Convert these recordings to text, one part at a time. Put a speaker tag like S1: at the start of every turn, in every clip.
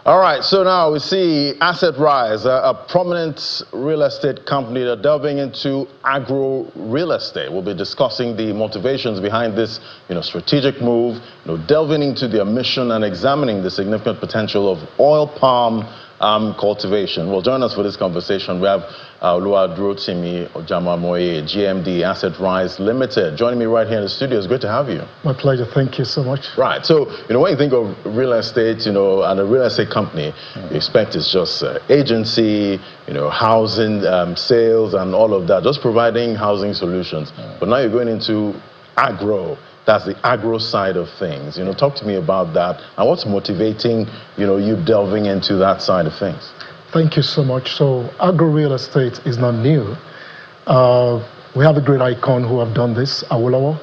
S1: All right, so now we see Assetrise, a prominent real estate company that delving into agro-real estate. We'll be discussing the motivations behind this, strategic move, delving into their mission and examining the significant potential of oil palm cultivation. Well, join us for this conversation. We have Oluwadurotimi Ojamamoye, GMD, Assetrise Limited, joining me right here in the studio. It's great to have you.
S2: My pleasure. Thank you so much.
S1: Right. So, when you think of real estate, and a real estate company, you expect it's just agency, housing, sales, and all of that, just providing housing solutions. But now you're going into agro. That's the agro side of things. Talk to me about that and what's motivating, you delving into that side of things.
S2: Thank you so much. So agro-real estate is not new. We have a great icon who have done this, Awolowo.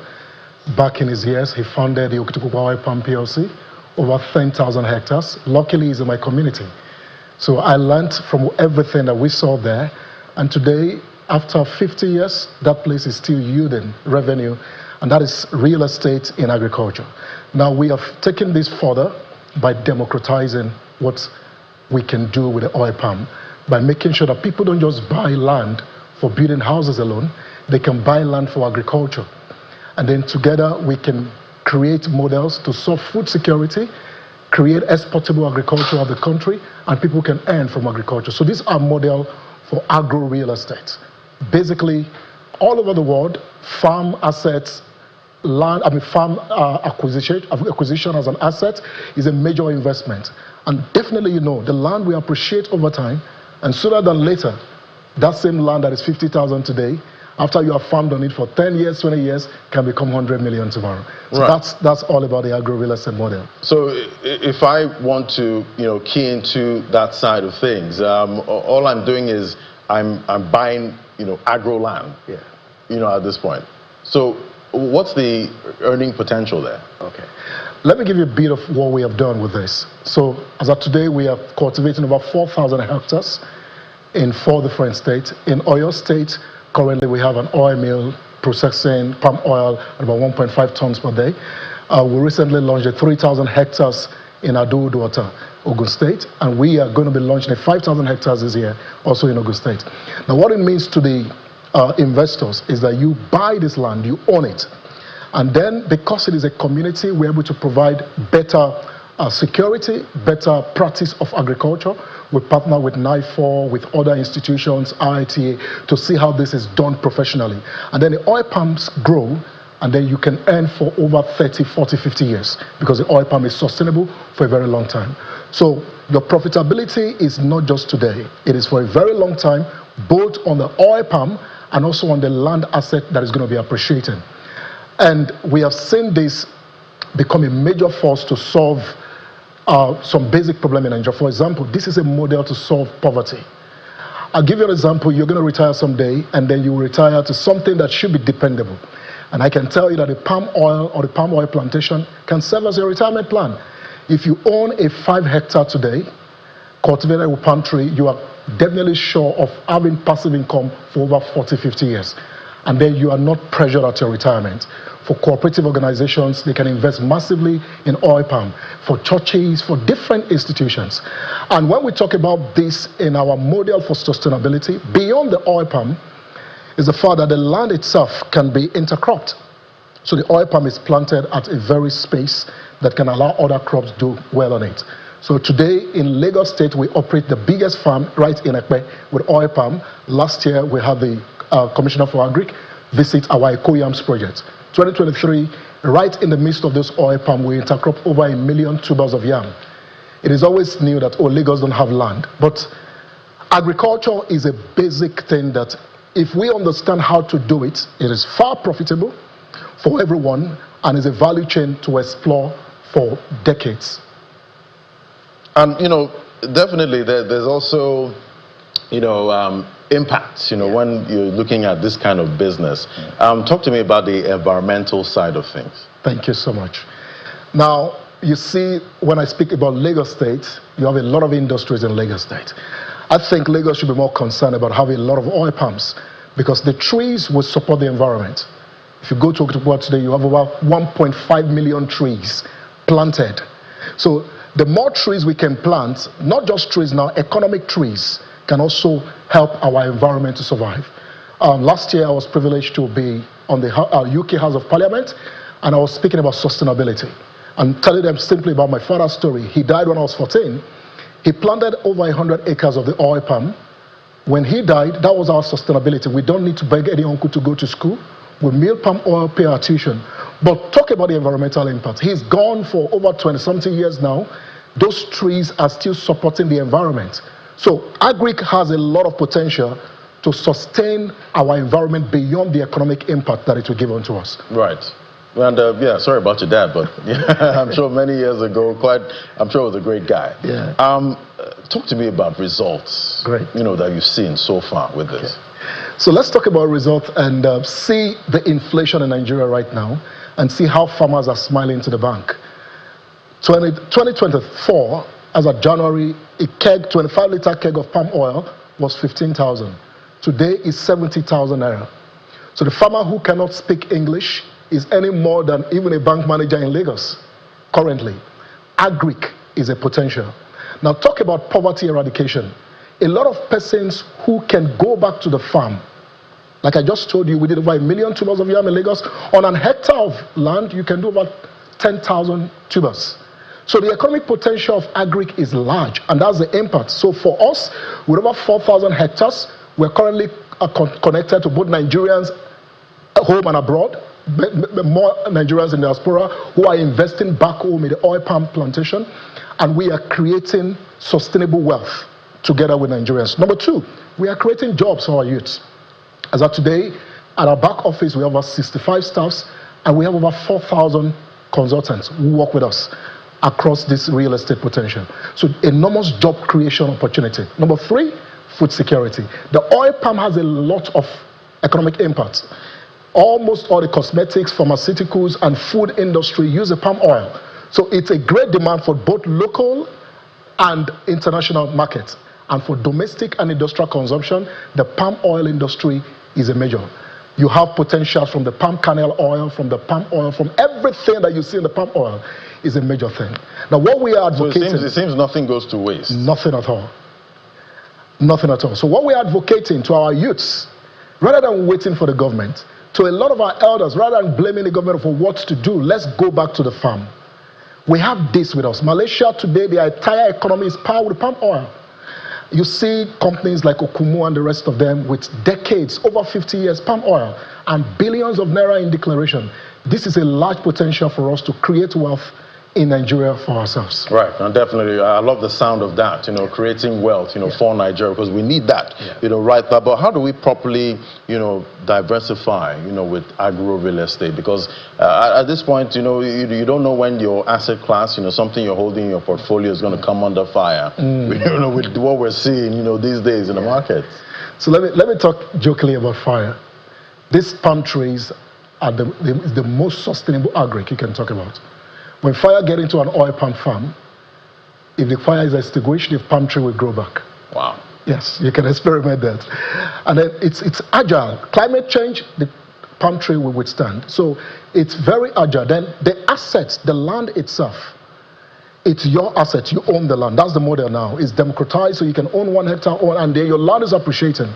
S2: Back in his years, he founded the Okitipupa Oil Palm PLC, over 10,000 hectares. Luckily, he's in my community. So I learned from everything that we saw there. And today, after 50 years, that place is still yielding revenue. And that is real estate in agriculture. Now we have taken this further by democratizing what we can do with the oil palm, by making sure that people don't just buy land for building houses alone, they can buy land for agriculture. And then together we can create models to solve food security, create exportable agriculture of the country, and people can earn from agriculture. So these are models for agro-real estate. Basically, all over the world, farm assets, farm acquisition as an asset is a major investment. And definitely, the land will appreciate over time, and sooner than later, that same land that is 50,000 today, after you have farmed on it for 10 years, 20 years, can become 100 million tomorrow. So right. That's all about the agro-real estate model.
S1: So if I want to, key into that side of things, all I'm doing is I'm buying, agro land. Yeah. At this point. So what's the earning potential there?
S2: Okay. Let me give you a bit of what we have done with this. So as of today, we are cultivating about 4,000 hectares in 4 different states. In Oyo State, currently we have an oil mill processing palm oil at about 1.5 tons per day. We recently launched a 3,000 hectares in Ado-Uduota, Ogun State, and we are going to be launching a 5,000 hectares this year, also in Ogun State. Now, what it means to the investors is that you buy this land, you own it, and then because it is a community, we're able to provide better security, better practice of agriculture. We partner with NIFOR, with other institutions, IITA, to see how this is done professionally. And then the oil palms grow, and then you can earn for over 30, 40, 50 years, because the oil palm is sustainable for a very long time. So your profitability is not just today, it is for a very long time, both on the oil palm and also on the land asset that is going to be appreciating. And we have seen this become a major force to solve some basic problem in Nigeria. For example, this is a model to solve poverty. I'll give you an example. You're going to retire someday, and then you will retire to something that should be dependable. And I can tell you that the palm oil or the palm oil plantation can serve as a retirement plan. If you own a 5 hectare today, cultivated with palm tree, you are definitely sure of having passive income for over 40, 50 years. And then you are not pressured at your retirement. For cooperative organizations, they can invest massively in oil palm. For churches, for different institutions. And when we talk about this in our model for sustainability, beyond the oil palm, is the fact that the land itself can be intercropped. So the oil palm is planted at a very space that can allow other crops to do well on it. So today in Lagos State, we operate the biggest farm right in Ekpe with oil palm. Last year, we had the Commissioner for Agric visit our Eco-Yams project. 2023, right in the midst of this oil palm, we intercrop over 1 million tubers of yam. It is always new that, Lagos don't have land. But agriculture is a basic thing that if we understand how to do it, it is far profitable for everyone and is a value chain to explore for decades.
S1: And, definitely there's also, impacts, when you're looking at this kind of business. Talk to me about the environmental side of things.
S2: Thank you so much. Now, you see, when I speak about Lagos State, you have a lot of industries in Lagos State. I think Lagos should be more concerned about having a lot of oil palms because the trees will support the environment. If you go to Okitipupa today, you have about 1.5 million trees planted. So The more trees we can plant, not just trees now, economic trees can also help our environment to survive. Last year, I was privileged to be on the UK House of Parliament, and I was speaking about sustainability and telling them simply about my father's story. He died when I was 14. He planted over 100 acres of the oil palm. When he died, that was our sustainability. We don't need to beg any uncle to go to school. We mill palm oil, pay our tuition. But talk about the environmental impact. He's gone for over 20-something years now. Those trees are still supporting the environment. So agric has a lot of potential to sustain our environment beyond the economic impact that it will give unto us.
S1: Right. And yeah, sorry about your dad, but yeah, I'm sure many years ago, I'm sure he was a great guy.
S2: Yeah.
S1: Talk to me about results.
S2: Great.
S1: That you've seen so far with this.
S2: Okay. So let's talk about results and see the inflation in Nigeria right now and see how farmers are smiling to the bank. 2024, as of January, a 25-liter keg of palm oil was 15,000. Today is 70,000 naira. So the farmer who cannot speak English is earning more than even a bank manager in Lagos currently. Agric is a potential. Now talk about poverty eradication. A lot of persons who can go back to the farm, like I just told you, we did over 1 million tubers of yam in Lagos. On an hectare of land, you can do about 10,000 tubers. So the economic potential of agric is large, and that's the impact. So for us, with over 4,000 hectares, we're currently connected to both Nigerians home and abroad, more Nigerians in the diaspora who are investing back home in the oil palm plantation, and we are creating sustainable wealth together with Nigerians. Number two, we are creating jobs for our youths. As of today, at our back office, we have over 65 staffs, and we have over 4,000 consultants who work with us across this real estate potential. So enormous job creation opportunity. Number three, food security. The oil palm has a lot of economic impact. Almost all the cosmetics, pharmaceuticals, and food industry use the palm oil. So it's a great demand for both local and international markets. And for domestic and industrial consumption, the palm oil industry is a major. You have potentials from the palm kernel oil, from the palm oil, from everything that you see in the palm oil is a major thing. Now, what we are advocating...
S1: So it seems nothing goes to waste.
S2: Nothing at all. Nothing at all. So what we are advocating to our youths, rather than waiting for the government, to a lot of our elders, rather than blaming the government for what to do, let's go back to the farm. We have this with us. Malaysia today, their entire economy is powered with palm oil. You see companies like Okumu and the rest of them with decades, over 50 years, palm oil, and billions of naira in declaration. This is a large potential for us to create wealth in Nigeria for ourselves.
S1: Right, and definitely, I love the sound of that, creating wealth, for Nigeria, because we need that, right there. But how do we properly, diversify, with agro-real estate? Because at this point, you don't know when your asset class, something you're holding in your portfolio is going to come under fire, with what we're seeing, these days in the market.
S2: So let me talk jokingly about fire. These palm trees are the most sustainable agric you can talk about. When fire gets into an oil palm farm, if the fire is extinguished, the palm tree will grow back.
S1: Wow.
S2: Yes, you can experiment that. And then it's agile. Climate change, the palm tree will withstand. So it's very agile. Then the assets, the land itself, it's your asset. You own the land. That's the model now. It's democratized, so you can own 1 hectare, and then your land is appreciating.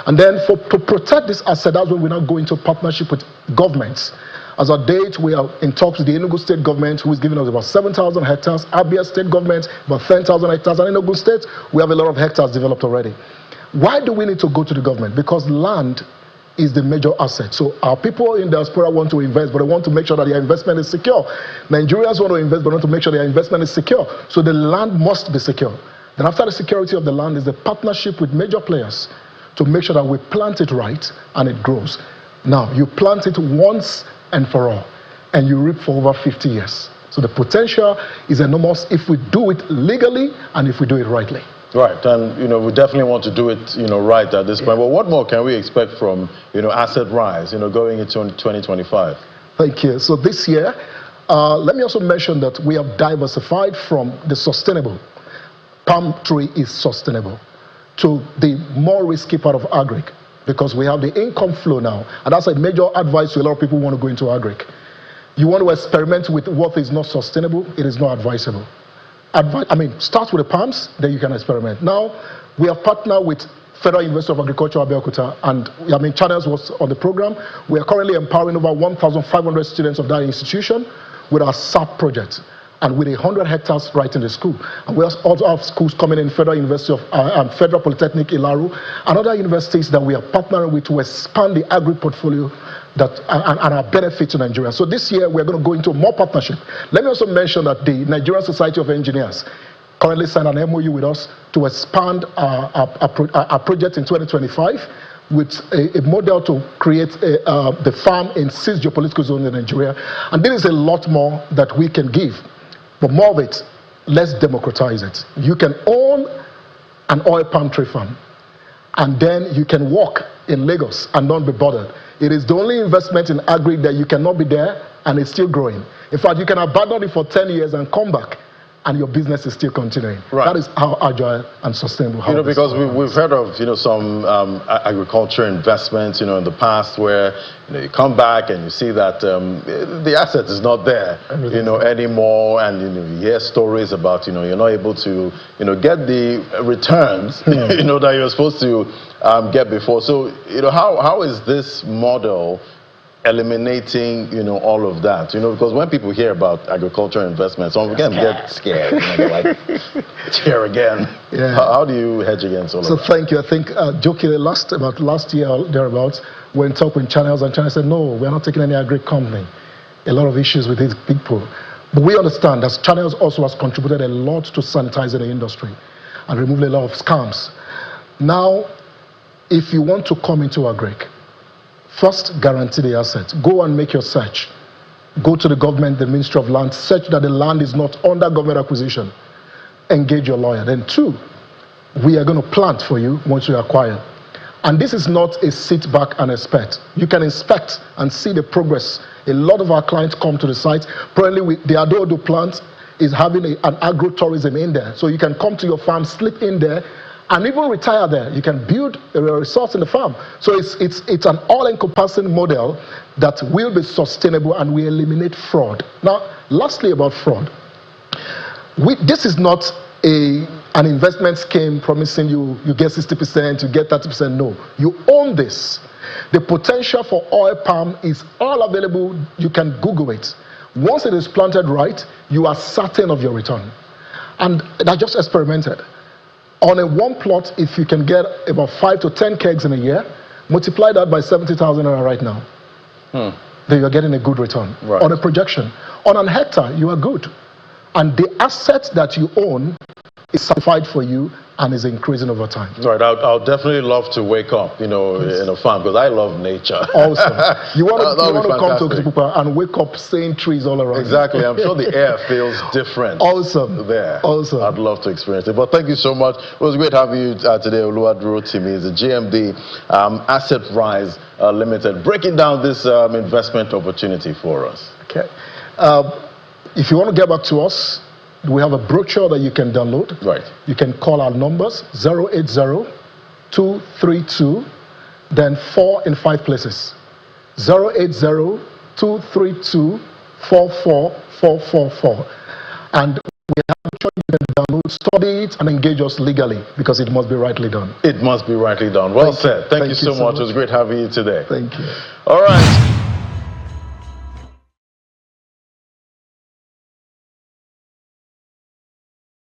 S2: And then to protect this asset, that's when we now go into partnership with governments. As of date, we are in talks with the Enugu State government, who is giving us about 7,000 hectares, Abia State government, about 10,000 hectares, and in Enugu State, we have a lot of hectares developed already. Why do we need to go to the government? Because land is the major asset. So our people in diaspora want to invest, but they want to make sure that their investment is secure. Nigerians want to invest, but want to make sure their investment is secure. So the land must be secure. Then after the security of the land is the partnership with major players to make sure that we plant it right and it grows. Now, you plant it once and for all, and you reap for over 50 years. So the potential is enormous if we do it legally and if we do it rightly.
S1: Right, and we definitely want to do it right at this point. But what more can we expect from Assetrise going into 2025?
S2: Thank you. So this year, let me also mention that we have diversified from the sustainable. Palm tree is sustainable to the more risky part of agric, because we have the income flow now, and that's a major advice to a lot of people who want to go into agric. You want to experiment with what is not sustainable, it is not advisable. start with the palms, then you can experiment. Now, we have partnered with Federal University of Agriculture, Abeokuta, and Channels was on the program. We are currently empowering over 1,500 students of that institution with our SAP project, and with 100 hectares right in the school. And we also have schools coming in, Federal University of Federal Polytechnic Ilaru, and other universities that we are partnering with to expand the agri portfolio that and our benefit to Nigeria. So this year we're going to go into more partnership. Let me also mention that the Nigerian Society of Engineers currently signed an MOU with us to expand our project in 2025 with a model to create the farm in 6 geopolitical zones in Nigeria. And there is a lot more that we can give. But more of it, let's democratize it. You can own an oil palm tree farm, and then you can walk in Lagos and not be bothered. It is the only investment in agri that you cannot be there and it's still growing. In fact, you can abandon it for 10 years and come back, and your business is still continuing. Right. That is how agile and sustainable.
S1: Because we've heard of some agriculture investments in the past where you come back and you see that the asset is not there anymore, and you hear stories about you're not able to get the returns that you're supposed to get before. So how is this model eliminating all of that, because when people hear about agricultural investments, some of them get scared, they're like, it's here again. Yeah. How do you hedge against all of that?
S2: So thank you. I think jokingly last year or thereabouts, we went talk with Channels, and Channels said, no, we're not taking any agri company. A lot of issues with these people. But we understand that Channels also has contributed a lot to sanitizing the industry and removing a lot of scams. Now, if you want to come into agri, first, guarantee the asset. Go and make your search. Go to the government, the Ministry of Land, search that the land is not under government acquisition. Engage your lawyer. Then 2, we are going to plant for you once you acquire. And this is not a sit back and expect. You can inspect and see the progress. A lot of our clients come to the site. Probably the Adodo plant is having an agro-tourism in there. So you can come to your farm, sleep in there, and even retire there. You can build a resort in the farm. So it's an all-encompassing model that will be sustainable and will eliminate fraud. Now, lastly about fraud. This is not an investment scheme promising you get 60%, you get 30%. No, you own this. The potential for oil palm is all available. You can Google it. Once it is planted right, you are certain of your return. And I just experimented. On a one plot, if you can get about 5 to 10 kegs in a year, multiply that by 70,000 right now. Then you're getting a good return. Right. On a projection. On an hectare, you are good. And the asset that you own is certified for you and is increasing over time.
S1: Right, I'll definitely love to wake up, in a farm, because I love nature.
S2: Awesome. You want to come to Okutupupa and wake up seeing trees all around.
S1: Exactly. I'm sure the air feels different.
S2: Awesome.
S1: There.
S2: Awesome.
S1: I'd love to experience it. But thank you so much. It was great having you today, Oluwaduro Timi. Is the GMD Assetrise Limited, breaking down this investment opportunity for us. Okay.
S2: If you want to get back to us, we have a brochure that you can download.
S1: Right.
S2: You can call our numbers 080-232, then 4 in 5 places. 080-232-44444. And we have a brochure you can download, study it, and engage us legally, because it must be rightly done.
S1: It must be rightly done. Well said. Thank you so much. It was great having you today.
S2: Thank you.
S1: All right.